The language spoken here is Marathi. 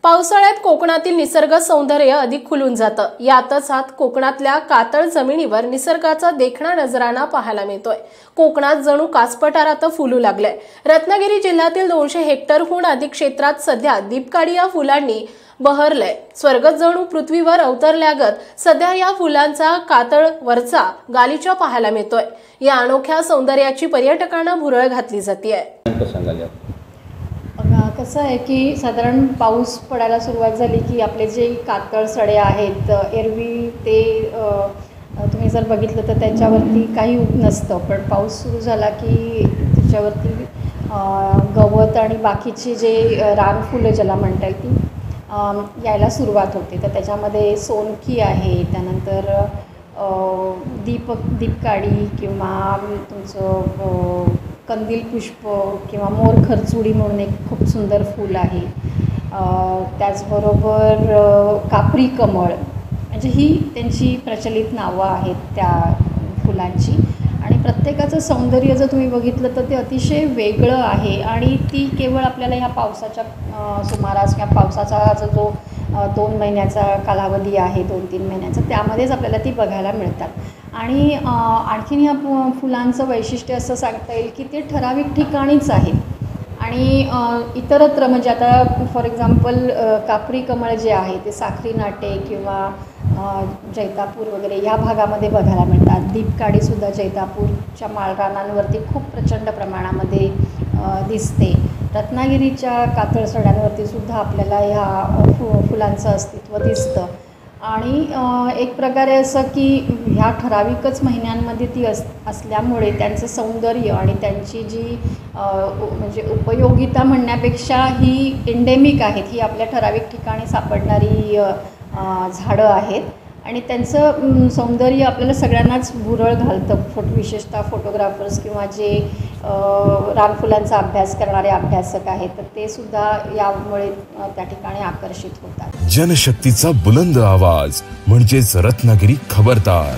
पावसाळ्यात कोकणातील निसर्ग सौंदर्य अधिक खुलून जातं। यातच हात कोकणातल्या कातळ जमिनीवर निसर्गाचा देखणा नजराणा पाहायला मिळतोय। कोकणात जणू कासपठारात फुलू लागलंय। रत्नागिरी जिल्ह्यातील 200 हेक्टरहून अधिक क्षेत्रात सध्या दीपकाठी या फुलांनी बहरलंय। स्वर्ग जणू पृथ्वीवर अवतरल्यागत सध्या या फुलांचा कातळ वरचा गालिचा पाहायला मिळतोय। या अनोख्या सौंदर्याची पर्यटकांना भुरळ घातली जातेय। कसं आहे की साधारण पाऊस पडायला सुरुवात झाली की आपले जे कातळ सडे आहेत, एरवी ते तुम्ही जर बघितलं तर त्याच्यावरती काही नसतं, पण पाऊस सुरू झाला की त्याच्यावरती गवत आणि बाकीची जे रानफुलं ज्याला म्हणता येईल ती यायला सुरुवात होते। तर त्याच्यामध्ये सोनकी आहे, त्यानंतर दीपकाठी किंवा तुमचं कंदील पुष्प किंवा मोर खरचुडी म्हणून एक खूप सुंदर फूल आहे। त्याचबरोबर कापरी कमळ, म्हणजे ही त्यांची प्रचलित नावं आहेत त्या फुलांची। आणि प्रत्येकाचं सौंदर्य जर तुम्ही बघितलं तर ते अतिशय वेगळं आहे आणि ती केवळ आपल्याला ह्या पावसाच्या सुमारास किंवा पावसाचा जो 2 महिन्याचा कालावधी आहे, 2-3 महिन्याचा, त्यामध्येच आपल्याला ती बघायला मिळतात। आणि आणखीन ह्या फुलांचं वैशिष्ट्य असं सांगता येईल की ते ठराविक ठिकाणीच आहेत आणि इतरत्र म्हणजे आता फॉर एक्झाम्पल कापरी कमळ जे आहे ते साखरी नाटे किंवा जैतापूर वगैरे ह्या भागामध्ये बघायला मिळतात। दीपकाठीसुद्धा जैतापूरच्या माळरानांवरती खूप प्रचंड प्रमाणामध्ये दिसते। रत्नागिरीच्या कातळ सड्यांवरती सुद्धा आपल्याला ह्या फुलांचं अस्तित्व दिसतं। आणि एक प्रकारे असं की ह्या ठराविकच महिन्यांमध्ये ती असल्यामुळे त्यांचं सौंदर्य आणि त्यांची जी म्हणजे उपयोगिता म्हणण्यापेक्षा ही एंडेमिक आहेत, ही आपल्या ठराविक ठिकाणी सापडणारी झाडं आहेत आणि त्यांचं सौंदर्य आपल्याला सगळ्यांनाच भुरळ घालतं। विशेषतः फोटोग्राफर्स किंवा जे रानफुलांचा अभ्यास करणारे अभ्यासक आहेत, तर ते सुद्धा यामुळे त्या ठिकाणी आकर्षित होतात। जनशक्तीचा बुलंद आवाज म्हणजेच रत्नागिरी खबरदार।